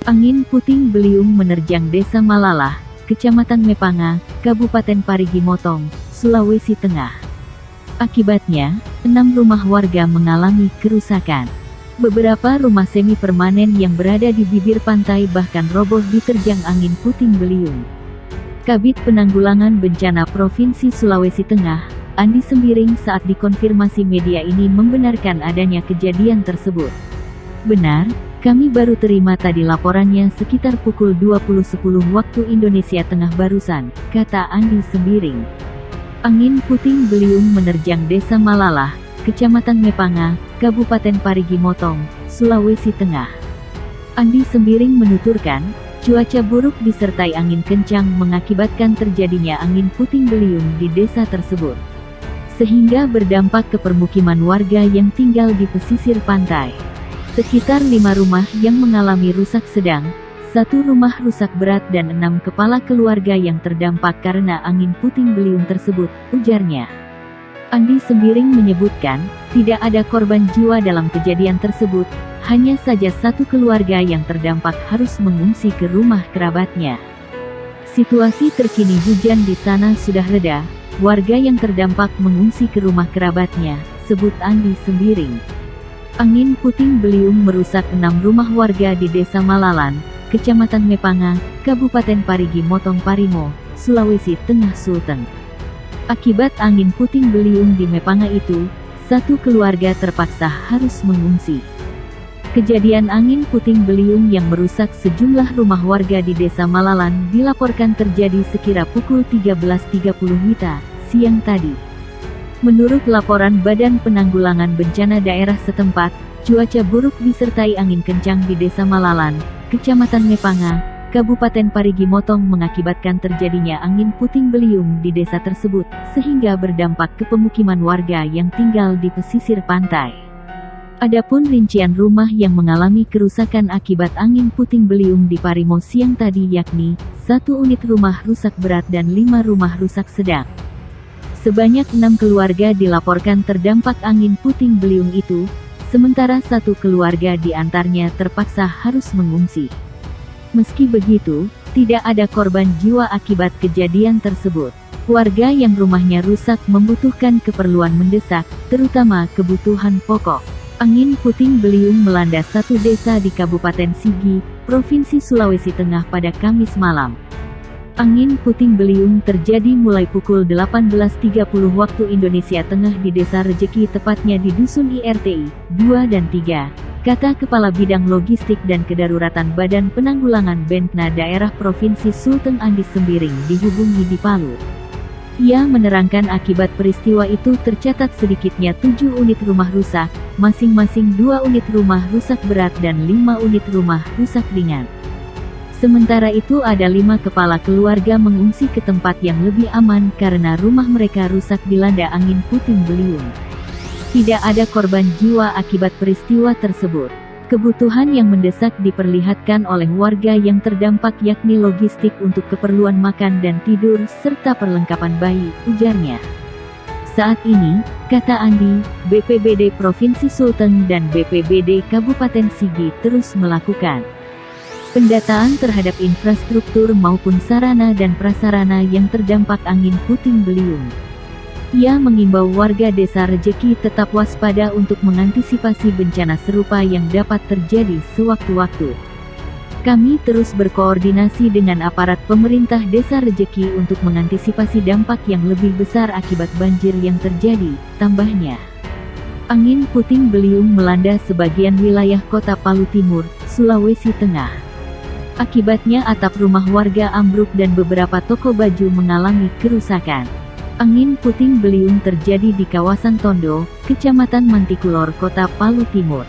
Angin puting beliung menerjang Desa Malalah, Kecamatan Mepanga, Kabupaten Parigi Motong, Sulawesi Tengah. Akibatnya, 6 rumah warga mengalami kerusakan. Beberapa rumah semi permanen yang berada di bibir pantai bahkan roboh diterjang angin puting beliung. Kabid Penanggulangan Bencana Provinsi Sulawesi Tengah, Andi Sembiring saat dikonfirmasi media ini membenarkan adanya kejadian tersebut. Benar, kami baru terima tadi laporannya sekitar pukul 20.10 waktu Indonesia Tengah barusan, kata Andi Sembiring. Angin puting beliung menerjang Desa Malalah, Kecamatan Mepanga, Kabupaten Parigi Motong, Sulawesi Tengah. Andi Sembiring menuturkan, cuaca buruk disertai angin kencang mengakibatkan terjadinya angin puting beliung di desa tersebut, sehingga berdampak ke permukiman warga yang tinggal di pesisir pantai. Sekitar 5 rumah yang mengalami rusak sedang, 1 rumah rusak berat dan 6 kepala keluarga yang terdampak karena angin puting beliung tersebut, ujarnya. Andi Sembiring menyebutkan, tidak ada korban jiwa dalam kejadian tersebut, hanya saja 1 keluarga yang terdampak harus mengungsi ke rumah kerabatnya. Situasi terkini hujan di sana sudah reda, warga yang terdampak mengungsi ke rumah kerabatnya, sebut Andi Sembiring. Angin puting beliung merusak 6 rumah warga di Desa Malalan, Kecamatan Mepanga, Kabupaten Parigi Motong Parimo, Sulawesi Tengah Sulteng. Akibat angin puting beliung di Mepanga itu, 1 keluarga terpaksa harus mengungsi. Kejadian angin puting beliung yang merusak sejumlah rumah warga di Desa Malalan dilaporkan terjadi sekira pukul 13.30 WITA, siang tadi. Menurut laporan Badan Penanggulangan Bencana Daerah setempat, cuaca buruk disertai angin kencang di Desa Malalan, Kecamatan Mepanga, Kabupaten Parigi Motong mengakibatkan terjadinya angin puting beliung di desa tersebut, sehingga berdampak ke pemukiman warga yang tinggal di pesisir pantai. Adapun rincian rumah yang mengalami kerusakan akibat angin puting beliung di Parimo siang tadi yakni, 1 unit rumah rusak berat dan 5 rumah rusak sedang. Sebanyak 6 keluarga dilaporkan terdampak angin puting beliung itu, sementara 1 keluarga di antaranya terpaksa harus mengungsi. Meski begitu, tidak ada korban jiwa akibat kejadian tersebut. Warga yang rumahnya rusak membutuhkan keperluan mendesak, terutama kebutuhan pokok. Angin puting beliung melanda 1 desa di Kabupaten Sigi, Provinsi Sulawesi Tengah pada Kamis malam. Angin puting beliung terjadi mulai pukul 18.30 waktu Indonesia Tengah di Desa Rejeki tepatnya di Dusun IRTI 2 dan 3, kata Kepala Bidang Logistik dan Kedaruratan Badan Penanggulangan Bencana Daerah Provinsi Sulteng Andi Sembiring dihubungi di Palu. Ia menerangkan akibat peristiwa itu tercatat sedikitnya 7 unit rumah rusak, masing-masing 2 unit rumah rusak berat dan 5 unit rumah rusak ringan. Sementara itu ada 5 kepala keluarga mengungsi ke tempat yang lebih aman karena rumah mereka rusak dilanda angin puting beliung. Tidak ada korban jiwa akibat peristiwa tersebut. Kebutuhan yang mendesak diperlihatkan oleh warga yang terdampak yakni logistik untuk keperluan makan dan tidur serta perlengkapan bayi, ujarnya. Saat ini, kata Andi, BPBD Provinsi Sulteng dan BPBD Kabupaten Sigi terus melakukan pendataan terhadap infrastruktur maupun sarana dan prasarana yang terdampak angin puting beliung. Ia mengimbau warga Desa Rejeki tetap waspada untuk mengantisipasi bencana serupa yang dapat terjadi sewaktu-waktu. Kami terus berkoordinasi dengan aparat pemerintah Desa Rejeki untuk mengantisipasi dampak yang lebih besar akibat banjir yang terjadi, tambahnya. Angin puting beliung melanda sebagian wilayah Kota Palu Timur, Sulawesi Tengah. Akibatnya atap rumah warga ambruk dan beberapa toko baju mengalami kerusakan. Angin puting beliung terjadi di kawasan Tondo, Kecamatan Mantikulor, Kota Palu Timur.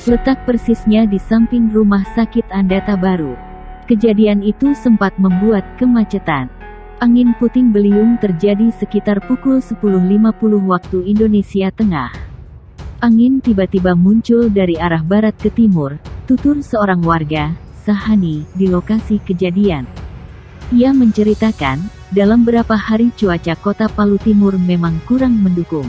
Letak persisnya di samping Rumah Sakit Andata Baru. Kejadian itu sempat membuat kemacetan. Angin puting beliung terjadi sekitar pukul 10.50 waktu Indonesia Tengah. Angin tiba-tiba muncul dari arah barat ke timur, tutur seorang warga, Sahani, di lokasi kejadian. Ia menceritakan, dalam beberapa hari cuaca Kota Palu Timur memang kurang mendukung.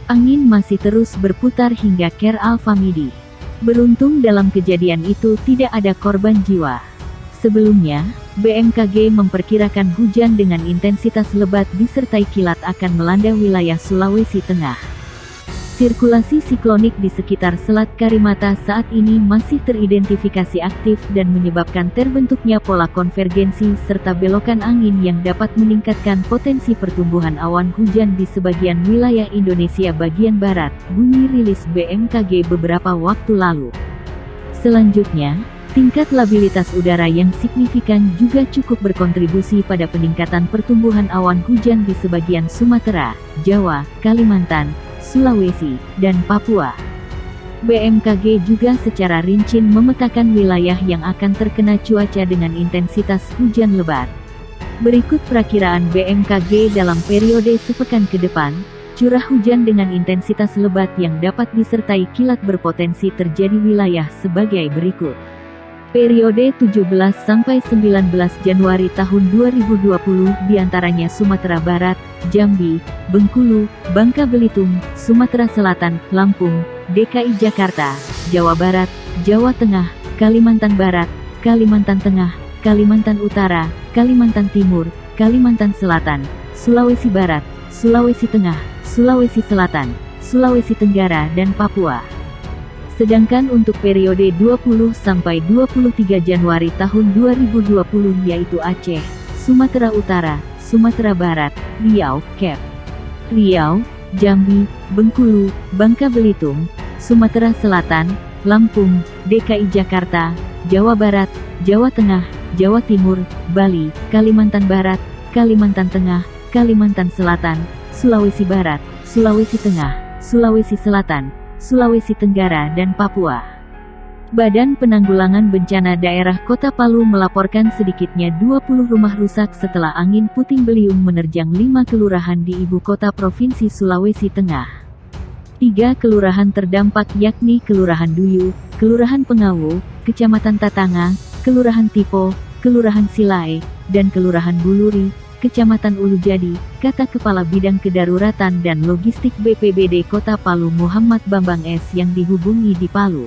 Angin masih terus berputar hingga Ker Alfamidi. Beruntung dalam kejadian itu tidak ada korban jiwa. Sebelumnya, BMKG memperkirakan hujan dengan intensitas lebat disertai kilat akan melanda wilayah Sulawesi Tengah. Sirkulasi siklonik di sekitar Selat Karimata saat ini masih teridentifikasi aktif dan menyebabkan terbentuknya pola konvergensi serta belokan angin yang dapat meningkatkan potensi pertumbuhan awan hujan di sebagian wilayah Indonesia bagian barat, bunyi rilis BMKG beberapa waktu lalu. Selanjutnya, tingkat labilitas udara yang signifikan juga cukup berkontribusi pada peningkatan pertumbuhan awan hujan di sebagian Sumatera, Jawa, Kalimantan, Sulawesi, dan Papua. BMKG juga secara rinci memetakan wilayah yang akan terkena cuaca dengan intensitas hujan lebat. Berikut perakiraan BMKG dalam periode sepekan ke depan. Curah hujan dengan intensitas lebat yang dapat disertai kilat berpotensi terjadi wilayah sebagai berikut. Periode 17–19 Januari tahun 2020 diantaranya Sumatera Barat, Jambi, Bengkulu, Bangka Belitung, Sumatera Selatan, Lampung, DKI Jakarta, Jawa Barat, Jawa Tengah, Kalimantan Barat, Kalimantan Tengah, Kalimantan Utara, Kalimantan Timur, Kalimantan Selatan, Sulawesi Barat, Sulawesi Tengah, Sulawesi Selatan, Sulawesi Tenggara dan Papua. Sedangkan untuk periode 20–23 Januari tahun 2020 yaitu Aceh, Sumatera Utara, Sumatera Barat, Riau, Kep, Riau, Jambi, Bengkulu, Bangka Belitung, Sumatera Selatan, Lampung, DKI Jakarta, Jawa Barat, Jawa Tengah, Jawa Timur, Bali, Kalimantan Barat, Kalimantan Tengah, Kalimantan Selatan, Sulawesi Barat, Sulawesi Tengah, Sulawesi Selatan, Sulawesi Tenggara dan Papua. Badan Penanggulangan Bencana Daerah Kota Palu melaporkan sedikitnya 20 rumah rusak setelah angin puting beliung menerjang 5 kelurahan di ibu kota Provinsi Sulawesi Tengah. 3 kelurahan terdampak yakni Kelurahan Duyu, Kelurahan Pengawu, Kecamatan Tatanga, Kelurahan Tipo, Kelurahan Silae, dan Kelurahan Buluri, Kecamatan Ulujadi, kata Kepala Bidang Kedaruratan dan Logistik BPBD Kota Palu Muhammad Bambang S yang dihubungi di Palu.